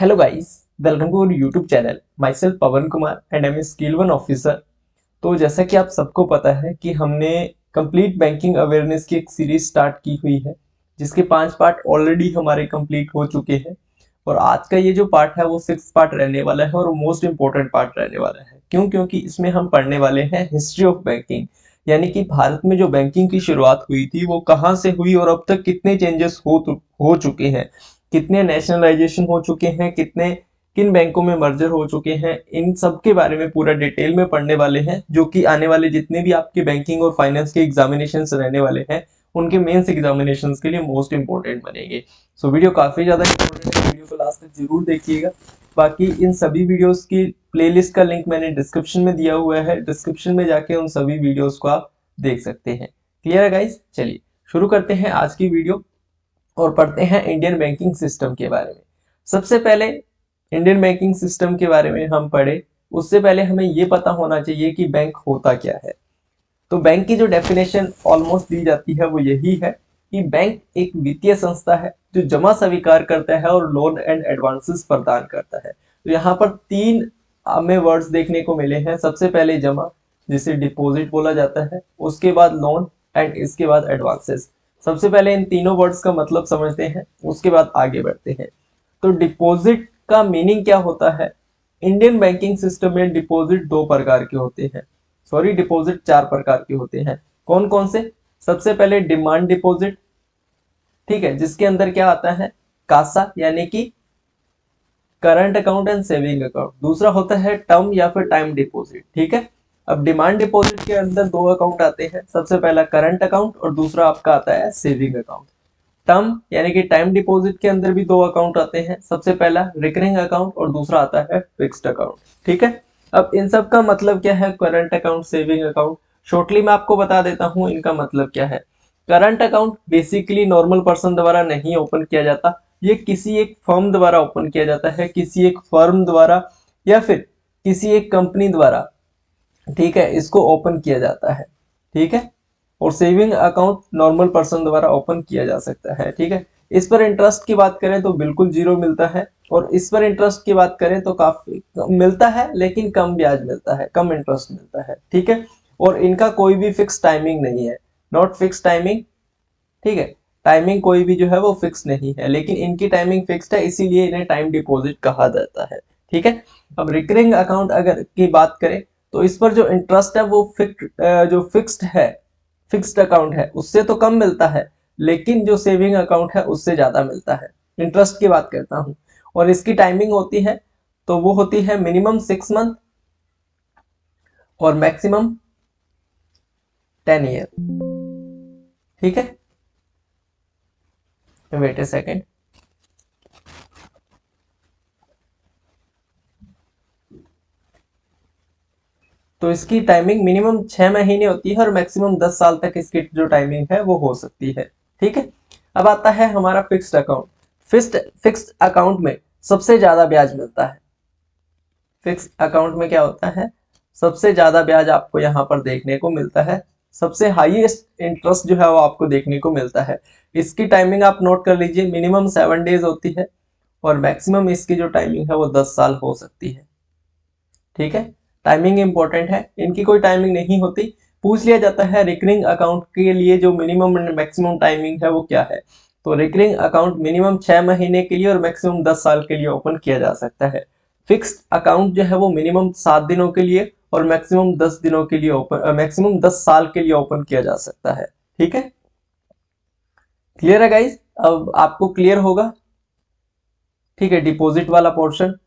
Hello guys, welcome to our YouTube channel. Myself Pawan Kumar and I am scale one officer. तो जैसा कि आप सबको पता है कि हमने कंप्लीट बैंकिंग अवेयरनेस की एक सीरीज स्टार्ट की हुई है, जिसके 5 पार्ट ऑलरेडी हमारे कंप्लीट हो चुके हैं। और आज का ये जो पार्ट है वो 6th पार्ट रहने वाला है और मोस्ट इंपॉर्टेंट पार्ट रहने वाला है। क्योंकि इसमें हम पढ़ने वाले हैं हिस्ट्री ऑफ बैंकिंग, यानी कि भारत में जो बैंकिंग की शुरुआत हुई थी वो कहाँ से हुई और अब तक कितने चेंजेस हो चुके हैं, कितने नेशनलाइजेशन हो चुके हैं, कितने किन बैंकों में मर्जर हो चुके हैं। इन सब के बारे में पूरा डिटेल में पढ़ने वाले हैं, जो कि आने वाले जितने भी आपके बैंकिंग और फाइनेंस के एग्जामिनेशन रहने वाले हैं उनके मेंस एग्जामिनेशन के लिए मोस्ट इंपॉर्टेंट बनेंगे। सो वीडियो काफी ज्यादा इंपॉर्टेंट है, वीडियो को लास्ट तक जरूर देखिएगा। बाकी इन सभी वीडियोस की प्लेलिस्ट का लिंक मैंने डिस्क्रिप्शन में दिया हुआ है, डिस्क्रिप्शन में जाके उन सभी वीडियोस को आप देख सकते हैं। क्लियर है गाइस? चलिए शुरू करते हैं आज की वीडियो और पढ़ते हैं इंडियन बैंकिंग सिस्टम के बारे में। सबसे पहले इंडियन बैंकिंग सिस्टम के बारे में हम पढ़े उससे पहले हमें ये पता होना चाहिए कि बैंक होता क्या है। तो बैंक की जो डेफिनेशन ऑलमोस्ट दी जाती है वो यही है कि बैंक एक वित्तीय संस्था है जो जमा स्वीकार करता है और लोन एंड एडवांसेस प्रदान करता है। तो यहाँ पर 3 हमें वर्ड्स देखने को मिले हैं। सबसे पहले जमा, जिसे डिपॉजिट बोला जाता है, उसके बाद लोन एंड इसके बाद एडवांसेस। सबसे पहले इन तीनों वर्ड्स का मतलब समझते हैं, उसके बाद आगे बढ़ते हैं। तो डिपॉजिट का मीनिंग क्या होता है? इंडियन बैंकिंग सिस्टम में डिपॉजिट 2 प्रकार के होते हैं, सॉरी डिपॉजिट 4 प्रकार के होते हैं। कौन कौन से? सबसे पहले डिमांड डिपॉजिट, ठीक है, जिसके अंदर क्या आता है? कासा यानी कि current account and saving account. दूसरा होता है टर्म या फिर टाइम डिपॉजिट, ठीक है। अब डिमांड डिपॉजिट के अंदर 2 अकाउंट आते हैं, सबसे पहला करंट अकाउंट और दूसरा आपका आता है सेविंग अकाउंट। टर्म यानी कि टाइम डिपॉजिट के अंदर भी 2 अकाउंट आते हैं, सबसे पहला रिकरिंग अकाउंट और दूसरा आता है फिक्स्ड अकाउंट, ठीक है। अब इन सब का मतलब क्या है? Current account, saving account, shortly मैं आपको बता देता हूँ इनका मतलब क्या है। Current account basically normal person द्वारा नहीं ओपन किया जाता, ये किसी एक फर्म द्वारा ओपन किया जाता है, किसी एक फर्म द्वारा या फिर किसी एक कंपनी द्वारा, ठीक है, इसको ओपन किया जाता है, ठीक है। और सेविंग अकाउंट नॉर्मल पर्सन द्वारा ओपन किया जा सकता है, ठीक है। इस पर इंटरेस्ट की बात करें तो बिल्कुल जीरो मिलता है, और इस पर इंटरेस्ट की बात करें तो काफी मिलता है, लेकिन कम ब्याज मिलता है, कम इंटरेस्ट मिलता है, ठीक है। और इनका कोई भी फिक्स टाइमिंग नहीं है, नॉट फिक्स टाइमिंग, ठीक है। टाइमिंग कोई भी जो है वो फिक्स नहीं है, लेकिन इनकी टाइमिंग फिक्स्ड है, इसीलिए इन्हें टाइम डिपॉजिट कहा जाता है, ठीक है। अब रिकरिंग अकाउंट अगर की बात करें तो इस पर जो इंटरेस्ट है वो जो फिक्स्ड है, फिक्स्ड अकाउंट है उससे तो कम मिलता है, लेकिन जो सेविंग अकाउंट है उससे ज्यादा मिलता है। इंटरेस्ट की बात करता हूँ, और इसकी टाइमिंग होती है तो वो होती है मिनिमम 6 मंथ और मैक्सिमम 10 ईयर, ठीक है। वेट ए सेकेंड। तो इसकी टाइमिंग मिनिमम 6 महीने होती है और मैक्सिमम 10 साल तक इसकी जो टाइमिंग है वो हो सकती है, ठीक है। अब आता है हमारा फिक्स्ड अकाउंट। फिक्स्ड अकाउंट में सबसे ज्यादा ब्याज मिलता है। फिक्स्ड अकाउंट में क्या होता है? सबसे ज्यादा ब्याज आपको यहाँ पर देखने को मिलता है, सबसे हाईएस्ट इंटरेस्ट जो है वो आपको देखने को मिलता है। इसकी टाइमिंग आप नोट कर लीजिए, मिनिमम 7 डेज होती है और मैक्सिमम इसकी जो टाइमिंग है वो 10 साल हो सकती है, ठीक है। टाइमिंग इंपॉर्टेंट है, इनकी कोई टाइमिंग नहीं होती। पूछ लिया जाता है रिकरिंग अकाउंट के लिए जो मिनिमम एंड मैक्सिमम टाइमिंग है वो क्या है, तो रिकरिंग अकाउंट मिनिमम 6 महीने के लिए और मैक्सिमम 10 साल के लिए ओपन किया जा सकता है। फिक्स्ड अकाउंट जो है वो मिनिमम 7 दिनों के लिए और मैक्सिमम 10 दिनों के लिए ओपन, मैक्सिमम 10 साल के लिए ओपन किया जा सकता है, ठीक है। क्लियर है गाइज? अब आपको क्लियर होगा, ठीक है, डिपॉजिट वाला पोर्शन।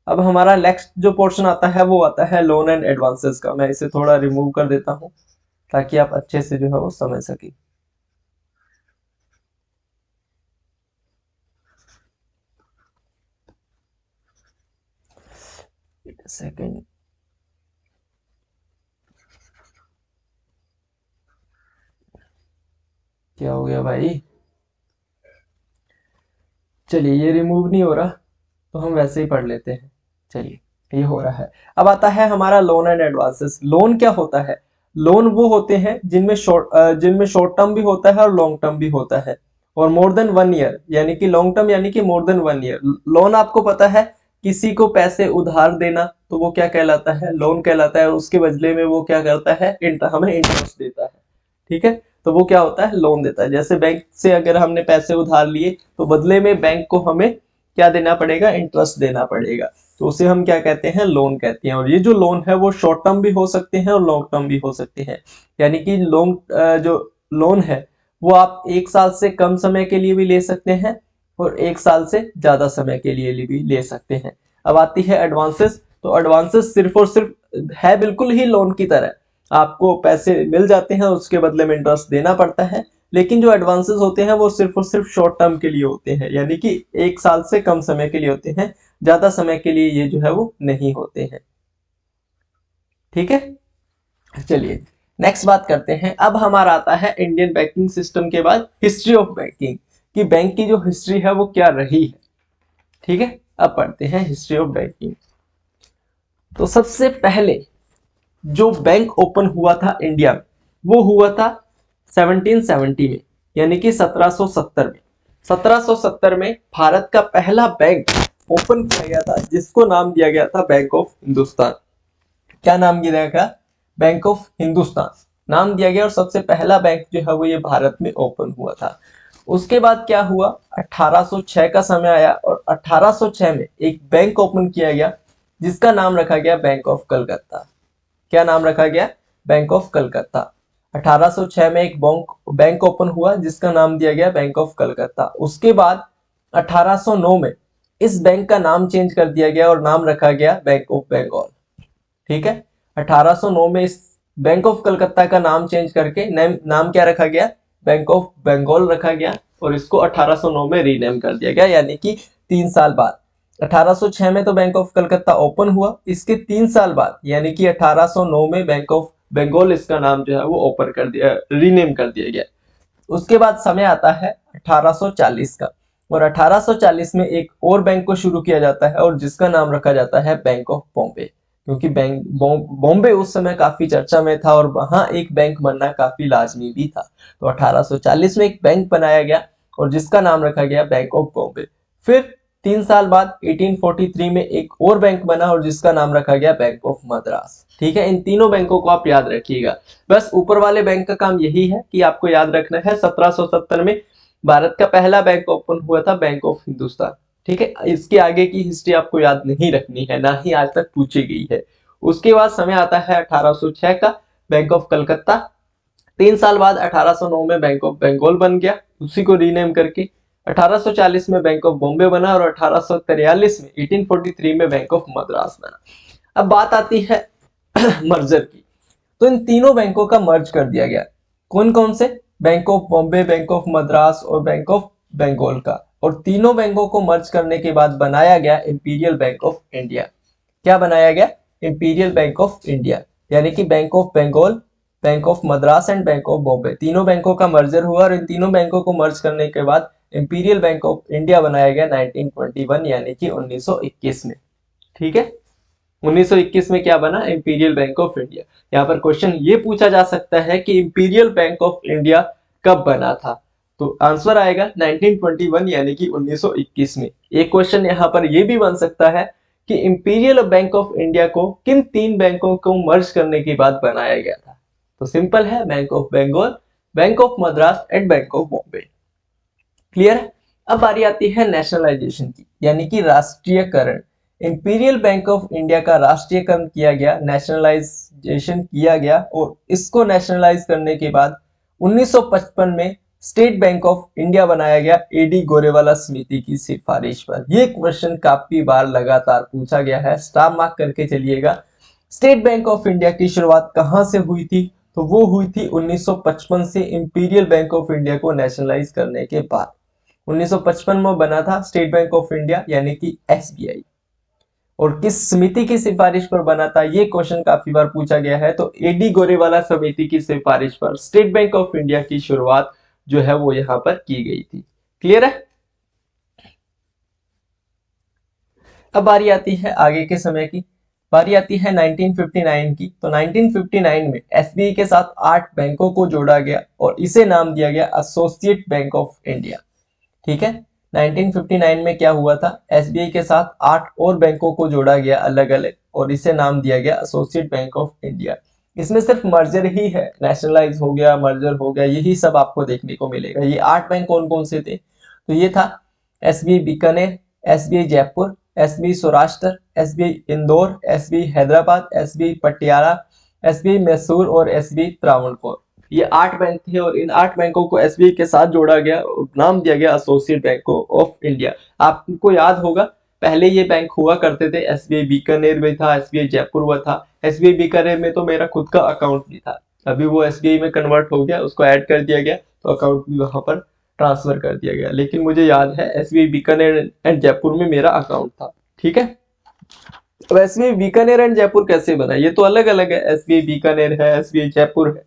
अब हमारा नेक्स्ट जो पोर्शन आता है वो आता है लोन एंड एडवांसेस का। मैं इसे थोड़ा रिमूव कर देता हूं ताकि आप अच्छे से जो है वो समझ सके। सेकंड, क्या हो गया भाई? चलिए, ये रिमूव नहीं हो रहा तो हम वैसे ही पढ़ लेते हैं। चलिए, ये हो रहा है। अब आता है हमारा लोन एंड एडवांसेस। लोन क्या होता है? लोन वो होते हैं जिनमें शॉर्ट टर्म भी होता है और लॉन्ग टर्म भी होता है। और मोर देन 1 ईयर यानी कि लॉन्ग टर्म यानी कि मोर देन 1 ईयर। लोन आपको पता है किसी को पैसे उधार देना तो वो क्या कहलाता है, लोन कहलाता है। और उसके बदले में वो क्या करता है, हमें इंटरेस्ट देता है, ठीक है, तो वो क्या होता है, लोन देता है। जैसे बैंक से अगर हमने पैसे उधार लिए तो बदले में बैंक को हमें क्या देना पड़ेगा, इंटरेस्ट देना पड़ेगा, तो उसे हम क्या कहते हैं, लोन कहते हैं। और ये जो लोन है वो शॉर्ट टर्म भी हो सकते हैं और लॉन्ग टर्म भी हो सकते हैं। यानी कि जो लोन है वो आप 1 साल से कम समय के लिए भी ले सकते हैं और 1 साल से ज्यादा समय के लिए भी ले सकते हैं। अब आती है एडवांसेस। तो एडवांसेस सिर्फ और सिर्फ है बिल्कुल ही लोन की तरह, आपको पैसे मिल जाते हैं, उसके बदले में इंटरेस्ट देना पड़ता है। लेकिन जो एडवांसेस होते हैं वो सिर्फ और सिर्फ शॉर्ट टर्म के लिए होते हैं, यानी कि 1 साल से कम समय के लिए होते हैं, ज्यादा समय के लिए ये जो है वो नहीं होते हैं। ठीक है, चलिए नेक्स्ट बात करते हैं। अब हमारा आता है इंडियन बैंकिंग सिस्टम के बाद हिस्ट्री ऑफ बैंकिंग, कि बैंक की जो हिस्ट्री है वो क्या रही है। ठीक है, अब पढ़ते हैं हिस्ट्री ऑफ बैंकिंग। तो सबसे पहले जो बैंक ओपन हुआ था इंडिया में वो हुआ था 1770 में, यानी कि 1770 में। 1770 में भारत का पहला बैंक ओपन किया गया था जिसको नाम दिया गया था बैंक ऑफ हिंदुस्तान। क्या नाम दिया गया, बैंक ऑफ हिंदुस्तान नाम दिया गया। और सबसे पहला बैंक जो है वो ये भारत में ओपन हुआ था। उसके बाद क्या हुआ, 1806 का समय आया और 1806 में एक बैंक ओपन किया गया जिसका नाम रखा गया बैंक ऑफ कलकत्ता। क्या नाम रखा गया, बैंक ऑफ कलकत्ता। 1806 में एक बैंक ओपन हुआ जिसका नाम दिया गया बैंक ऑफ कलकत्ता। उसके बाद 1809 में इस बैंक का नाम चेंज कर दिया गया और नाम रखा गया बैंक ऑफ बंगाल। ठीक है, 1809 में इस बैंक ऑफ कलकत्ता का नाम चेंज करके नाम क्या रखा गया, बैंक ऑफ बंगाल रखा गया। और इसको 1809 में रीनेम कर दिया गया, यानी कि 3 साल बाद। 1806 में तो बैंक ऑफ कलकत्ता ओपन हुआ, इसके 3 साल बाद यानी कि 1809 में बैंक ऑफ बंगाल इसका नाम जो है वो ओपन कर दिया, रीनेम कर दिया गया। उसके बाद समय आता है 1840 का, और 1840 में एक और बैंक को शुरू किया जाता है और जिसका नाम रखा जाता है बैंक ऑफ बॉम्बे। क्योंकि बैंक बॉम्बे उस समय काफी चर्चा में था और वहां एक बैंक बनना काफी लाजमी भी था। तो 1840 में एक बैंक बनाया गया और जिसका नाम रखा गया बैंक ऑफ बॉम्बे। फिर 3 साल बाद 1843 में एक और बैंक बना और जिसका नाम रखा गया बैंक ऑफ मद्रास। ठीक है, इन तीनों बैंकों को आप याद रखिएगा। बस ऊपर वाले बैंक का काम यही है कि आपको याद रखना है 1770 में भारत का पहला बैंक ओपन हुआ था, बैंक ऑफ हिंदुस्तान। ठीक है, इसके आगे की हिस्ट्री आपको याद नहीं रखनी है, ना ही आज तक पूछी गई है। उसके बाद समय आता है 1806 का, बैंक ऑफ कलकत्ता। 3 साल बाद 1809 में बैंक ऑफ बंगाल बन गया, उसी को रीनेम करके। 1840 में बैंक ऑफ बॉम्बे बना और 1843 में 1843 में बैंक ऑफ मद्रास बना। अब बात आती है मर्जर की। तो इन तीनों बैंकों का मर्ज कर दिया गया। कौन कौन से, bank of Bombay, bank of Madras और बैंक ऑफ बंगाल का। और तीनों बैंकों को मर्ज करने के बाद बनाया गया इंपीरियल बैंक ऑफ इंडिया। क्या बनाया गया, इंपीरियल बैंक ऑफ इंडिया, यानी कि bank of Bengal, bank of Madras and bank of Bombay, तीनों बैंकों का मर्जर हुआ और इन तीनों बैंकों को मर्ज करने के बाद इंपीरियल बैंक ऑफ इंडिया बनाया गया 1921 यानी कि 1921 में। ठीक है, 1921 में क्या बना, इंपीरियल बैंक ऑफ इंडिया। यहाँ पर क्वेश्चन ये पूछा जा सकता है कि इंपीरियल बैंक ऑफ इंडिया कब बना था, तो आंसर आएगा 1921 यानी कि 1921 में। एक क्वेश्चन यहाँ पर यह भी बन सकता है कि इंपीरियल बैंक ऑफ इंडिया को किन 3 बैंकों को मर्ज करने के बाद बनाया गया था। तो सिंपल है, bank of Bengal, bank of Madras and bank of Bombay. Clear है। अब बारी आती है नेशनलाइजेशन की, यानी कि राष्ट्रीयकरण। इंपीरियल बैंक ऑफ इंडिया का राष्ट्रीयकरण किया गया, नेशनलाइजेशन किया गया और इसको नेशनलाइज करने के बाद 1955 में स्टेट बैंक ऑफ इंडिया बनाया गया एडी गोरेवाला समिति की सिफारिश पर। यह क्वेश्चन काफी बार लगातार पूछा गया है, स्टार मार्क करके चलिएगा। स्टेट बैंक ऑफ इंडिया की शुरुआत कहां से हुई थी, तो वो हुई थी 1955 से, इंपीरियल बैंक ऑफ इंडिया को नेशनलाइज करने के बाद। 1955 में बना था स्टेट बैंक ऑफ इंडिया यानी कि एसबीआई। और किस समिति की सिफारिश पर बना था, ये क्वेश्चन काफी बार पूछा गया है। तो एडी गोरेवाला समिति की सिफारिश पर स्टेट बैंक ऑफ इंडिया की शुरुआत जो है वो यहां पर की गई थी। क्लियर है। अब बारी आती है आगे के समय की, बारी आती है 1959 की। तो 1959 में एसबीआई के साथ 8 बैंकों को जोड़ा गया और इसे नाम दिया गया एसोसिएट बैंक ऑफ इंडिया। ठीक है। 1959 में क्या हुआ था, एसबीआई के साथ 8 और बैंकों को जोड़ा गया अलग अलग, और इसे नाम दिया गया एसोसिएट बैंक ऑफ इंडिया। इसमें सिर्फ मर्जर ही है, नेशनलाइज हो गया, मर्जर हो गया, यही सब आपको देखने को मिलेगा। ये 8 बैंक कौन कौन से थे, तो ये था SBI Bikaner, SBI Jaipur, SBI Saurashtra, SBI Indore, SBI Hyderabad, SBI Patiala, SBI Mysore और एसबीआई त्रावणकोर। ये 8 बैंक थे और इन 8 बैंकों को एसबीआई के साथ जोड़ा गया और नाम दिया गया एसोसिएट बैंक ऑफ इंडिया। आपको याद होगा पहले ये बैंक हुआ करते थे, एसबीआई बीकानेर में था, एसबीआई जयपुर में था। एसबीआई बीकानेर में तो मेरा खुद का अकाउंट भी था, अभी वो एसबीआई में कन्वर्ट हो गया, उसको ऐड कर दिया गया, तो अकाउंट भी वहां पर ट्रांसफर कर दिया गया। लेकिन मुझे याद है एसबीआई बीकानेर एंड जयपुर में मेरा अकाउंट था। ठीक है। अब एसबीआई बीकानेर एंड जयपुर कैसे बना, ये तो अलग अलग है, एसबीआई बीकानेर है, एसबीआई जयपुर है।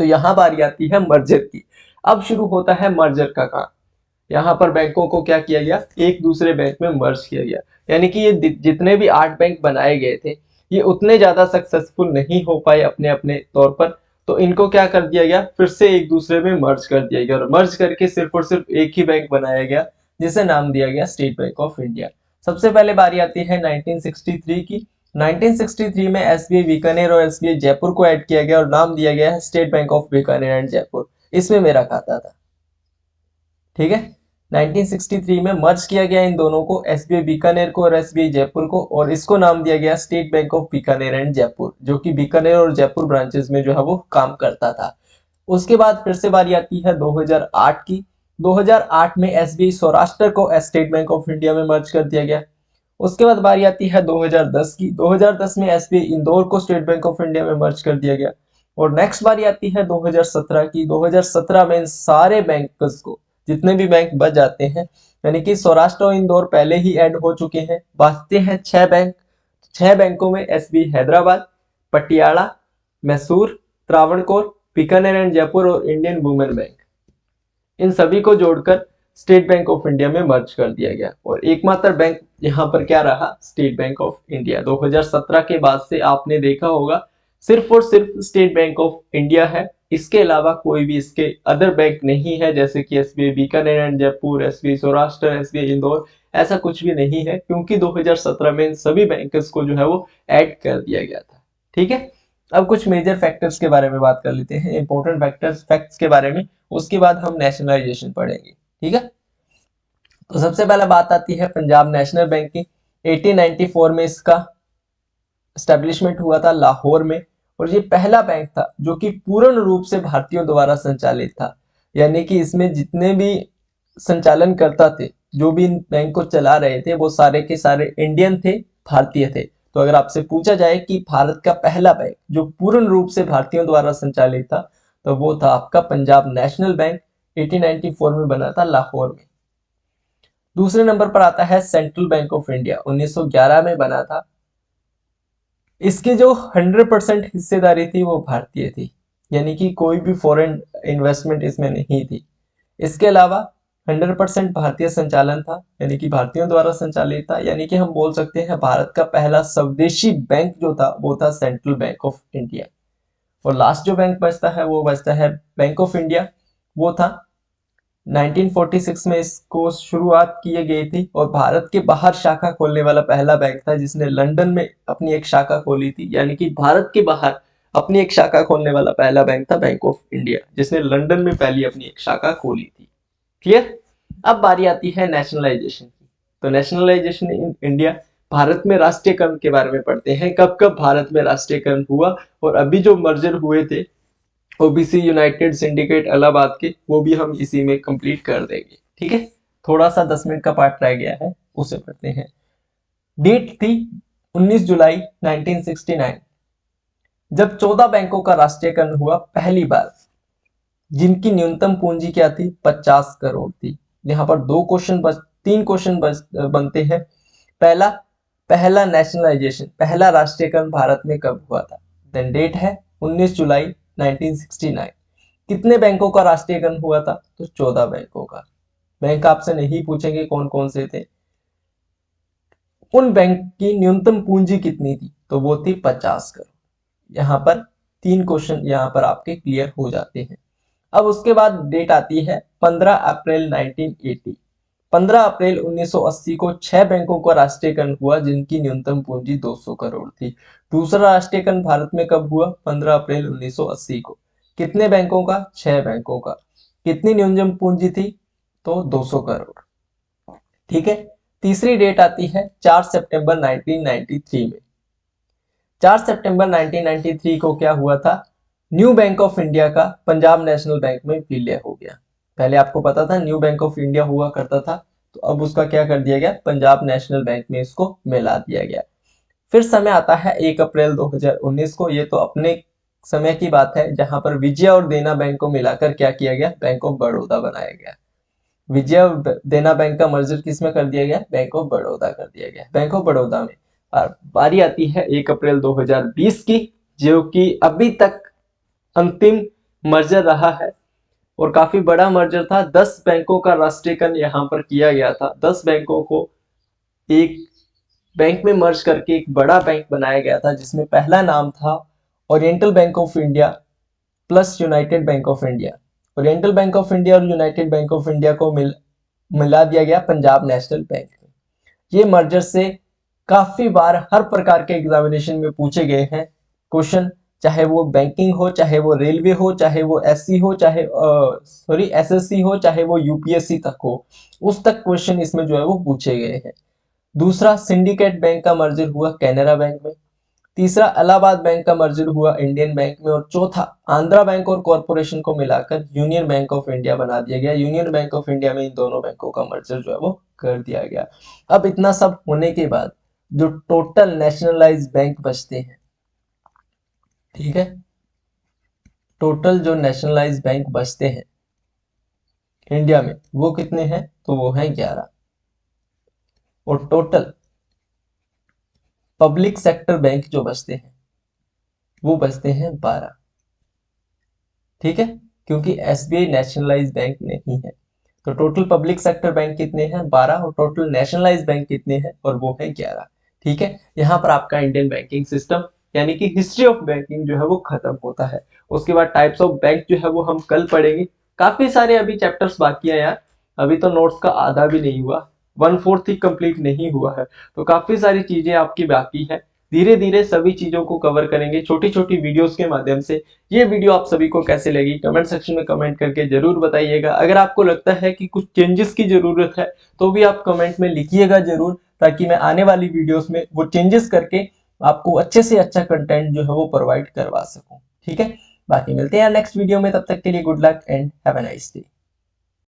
तो यहाँ बारी आती है मर्जर की। अब शुरू होता है मर्जर का काम। यहाँ पर बैंकों को क्या किया गया, एक दूसरे बैंक में मर्ज किया गया। यानी कि ये जितने भी 8 बैंक बनाए गए थे, ये उतने ज्यादा सक्सेसफुल नहीं हो पाए अपने अपने तौर पर, तो इनको क्या कर दिया गया, फिर से एक दूसरे में मर्ज कर दिया गया, और मर्ज करके सिर्फ और सिर्फ एक ही बैंक बनाया गया, जिसे नाम दिया गया स्टेट बैंक ऑफ इंडिया। सबसे पहले बारी आती है 1963 की। 1963 में एसबीआई बीकानेर और एसबीआई जयपुर को ऐड किया गया और नाम दिया गया है state bank of Bikaner and Jaipur. इसमें मेरा खाता था। ठीक है। 1963 में मर्ज किया गया इन दोनों को, एसबीआई बीकानेर को और एसबीआई जयपुर को, और इसको नाम दिया गया state bank of Bikaner and Jaipur, जो कि बीकानेर और जयपुर ब्रांचेस में जो है वो काम करता था। उसके बाद फिर से बारी आती है 2008 की। 2008 में एसबीआई सौराष्ट्र को स्टेट बैंक ऑफ इंडिया में मर्ज कर दिया गया। उसके बाद बारी आती है 2010 की। 2010 में एसबीआई इंदौर को स्टेट बैंक ऑफ इंडिया में मर्ज कर दिया गया। और नेक्स्ट बारी आती है 2017 की। 2017 में इन सारे बैंकर्स को, जितने भी बैंक बच जाते हैं, यानी कि सौराष्ट्र और इंदौर पहले ही ऐड हो चुके हैं, बचते हैं 6 बैंक। 6 बैंकों में एसबीआई हैदराबाद, पटियाला, मैसूर, त्रावणकोर, बीकानेर एंड जयपुर और इंडियन वुमेन बैंक, इन सभी को जोड़कर स्टेट बैंक ऑफ इंडिया में मर्ज कर दिया गया। और एकमात्र बैंक यहाँ पर क्या रहा, स्टेट बैंक ऑफ इंडिया। 2017 के बाद से आपने देखा होगा सिर्फ और सिर्फ स्टेट बैंक ऑफ इंडिया है, इसके अलावा कोई भी इसके अदर बैंक नहीं है, जैसे कि SBI Bikaner and Jaipur, SBI Saurashtra, SBI Indore, ऐसा कुछ भी नहीं है, क्योंकि 2017 में इन सभी बैंकर्स को जो है वो ऐड कर दिया गया था। ठीक है। अब कुछ मेजर फैक्टर्स के बारे में बात कर लेते हैं, इंपॉर्टेंट फैक्ट्स के बारे में, उसके बाद हम नेशनलाइजेशन पढ़ेंगे। ठीक है। तो सबसे पहले बात आती है पंजाब नेशनल बैंक की। 1894 में इसका एस्टेब्लिशमेंट हुआ था लाहौर में, और ये पहला बैंक था जो कि पूर्ण रूप से भारतीयों द्वारा संचालित था। यानी कि इसमें जितने भी संचालन करता थे, जो भी इन बैंक को चला रहे थे, वो सारे के सारे इंडियन थे, भारतीय थे। तो अगर आपसे पूछा जाए कि भारत का पहला बैंक जो पूर्ण रूप से भारतीयों द्वारा संचालित था, तो वो था आपका पंजाब नेशनल बैंक। 1894 में बना था लाहौर में। दूसरे नंबर पर आता है सेंट्रल बैंक ऑफ इंडिया, 1911 में बना था। इसकी जो 100% हिस्सेदारी थी वो भारतीय थी, यानी कि कोई भी फॉरेन इन्वेस्टमेंट इसमें नहीं थी। इसके अलावा 100% भारतीय संचालन था, यानी कि भारतीयों द्वारा संचालित था। यानी कि हम बोल सकते हैं भारत का पहला स्वदेशी बैंक जो था वो था सेंट्रल बैंक ऑफ इंडिया। और लास्ट जो बैंक बचता है वो बचता है बैंक ऑफ इंडिया। वो था 1946 में इसको शुरुआत की गई थी, और भारत के बाहर शाखा खोलने वाला पहला बैंक था, जिसने लंदन में अपनी एक शाखा खोली थी। यानी कि भारत के बाहर अपनी एक शाखा खोलने वाला पहला बैंक था बैंक ऑफ इंडिया, जिसने लंदन में पहली अपनी एक शाखा खोली थी। क्लियर। अब बारी आती है नेशनलाइजेशन की। तो नेशनलाइजेशन इन इंडिया, भारत में राष्ट्रीयकरण के बारे में पढ़ते हैं, कब कब भारत में राष्ट्रीयकरण हुआ, और अभी जो मर्जर हुए थे ओबीसी यूनाइटेड सिंडिकेट इलाहाबाद के, वो भी हम इसी में कंप्लीट कर देंगे। ठीक है। थोड़ा सा 10 मिनट का पार्ट रह गया है, उसे पढ़ते हैं। डेट थी 19 जुलाई 1969, जब 14 बैंकों का राष्ट्रीयकरण हुआ पहली बार, जिनकी न्यूनतम पूंजी क्या थी, 50 करोड़ थी। यहाँ पर 3 क्वेश्चन बनते हैं। पहला नेशनलाइजेशन, पहला राष्ट्रीयकरण भारत में कब हुआ था, देन डेट है 19 जुलाई 1969। कितने बैंकों का राष्ट्रीयकरण हुआ था, तो 14 बैंकों का। बैंक आपसे नहीं पूछेंगे कौन कौन से थे। उन बैंक की न्यूनतम पूंजी कितनी थी, तो वो थी 50 करोड़। यहाँ पर 3 क्वेश्चन यहाँ पर आपके क्लियर हो जाते हैं। अब उसके बाद डेट आती है 15 अप्रैल 1980। 15 अप्रैल 1980 को 6 बैंकों का राष्ट्रीयकरण हुआ जिनकी न्यूनतम पूंजी 200 करोड़ थी। दूसरा राष्ट्रीयकरण भारत में कब हुआ? 15 अप्रैल 1980 को। कितने बैंकों का? 6 बैंकों का। कितनी न्यूनतम पूंजी थी? तो 200 करोड़। ठीक है। तीसरी डेट आती है 4 सितंबर 1993 में। 4 सितंबर 1993 को क्या हुआ था? न्यू बैंक ऑफ इंडिया का पंजाब नेशनल बैंक में विलय हो गया। पहले आपको पता था न्यू बैंक ऑफ इंडिया हुआ करता था, तो अब उसका क्या कर दिया गया? पंजाब नेशनल बैंक में इसको मिला दिया गया। फिर समय आता है 1 अप्रैल 2019 को। ये तो अपने समय की बात है जहां पर विजया और देना बैंक को मिलाकर क्या किया गया? बैंक ऑफ बड़ौदा बनाया गया। विजया और देना बैंक का मर्जर किसमें कर दिया गया? बैंक ऑफ बड़ौदा कर दिया गया, बैंक ऑफ बड़ौदा में। और बारी आती है 1 अप्रैल 2020 की, जो कि अभी तक अंतिम मर्जर रहा है और काफी बड़ा मर्जर था। 10 बैंकों का राष्ट्रीयकरण यहाँ पर किया गया था। 10 बैंकों को एक बैंक में मर्ज करके एक बड़ा बैंक बनाया गया था, जिसमें पहला नाम था oriental bank of India plus United bank of India. Oriental bank of India और यूनाइटेड बैंक ऑफ इंडिया को मिला दिया गया पंजाब नेशनल बैंक में। ये मर्जर से काफी बार हर प्रकार के एग्जामिनेशन में पूछे गए हैं क्वेश्चन, चाहे वो बैंकिंग हो, चाहे वो रेलवे हो, चाहे वो एससी हो, चाहे एसएससी हो, चाहे वो यूपीएससी तक हो, उस तक क्वेश्चन इसमें जो है वो पूछे गए हैं। दूसरा, सिंडिकेट बैंक का मर्जर हुआ कैनरा बैंक में। तीसरा, इलाहाबाद बैंक का मर्जर हुआ इंडियन बैंक में। और चौथा, आंध्रा बैंक और कॉरपोरेशन को मिलाकर यूनियन बैंक ऑफ इंडिया बना दिया गया। यूनियन बैंक ऑफ इंडिया में इन दोनों बैंकों का मर्जर जो है वो कर दिया गया। अब इतना सब होने के बाद जो टोटल नेशनलाइज बैंक बचते हैं, ठीक है, टोटल जो नेशनलाइज बैंक बचते हैं इंडिया में वो कितने हैं? तो वो हैं 11। और टोटल पब्लिक सेक्टर बैंक जो बचते हैं वो बचते हैं 12। ठीक है, क्योंकि एसबीआई नेशनलाइज बैंक नहीं है। तो टोटल पब्लिक सेक्टर बैंक कितने हैं? 12। और टोटल नेशनलाइज बैंक कितने हैं? और वो है 11। ठीक है, यहाँ पर आपका इंडियन बैंकिंग सिस्टम यानी कि हिस्ट्री ऑफ बैंकिंग जो है वो खत्म होता है। उसके बाद टाइप्स ऑफ बैंक जो है वो हम कल पढ़ेंगे। काफी सारे अभी चैप्टर्स बाकी है यार, अभी तो नोट्स का आधा भी नहीं हुआ, 1/4 ही कंप्लीट नहीं हुआ है। तो काफी सारी चीजें आपकी बाकी है। धीरे धीरे सभी चीजों को कवर करेंगे छोटी छोटी वीडियोस के माध्यम से। ये वीडियो आप सभी को कैसे लगी कमेंट सेक्शन में कमेंट करके जरूर बताइएगा। अगर आपको लगता है कि कुछ चेंजेस की जरूरत है तो भी आप कमेंट में लिखिएगा जरूर, ताकि मैं आने वाली वीडियोस में वो चेंजेस करके आपको अच्छे से अच्छा कंटेंट जो है वो प्रोवाइड करवा सकूं। ठीक है, बाकी मिलते हैं नेक्स्ट वीडियो में, तब तक के लिए good luck and have a nice day.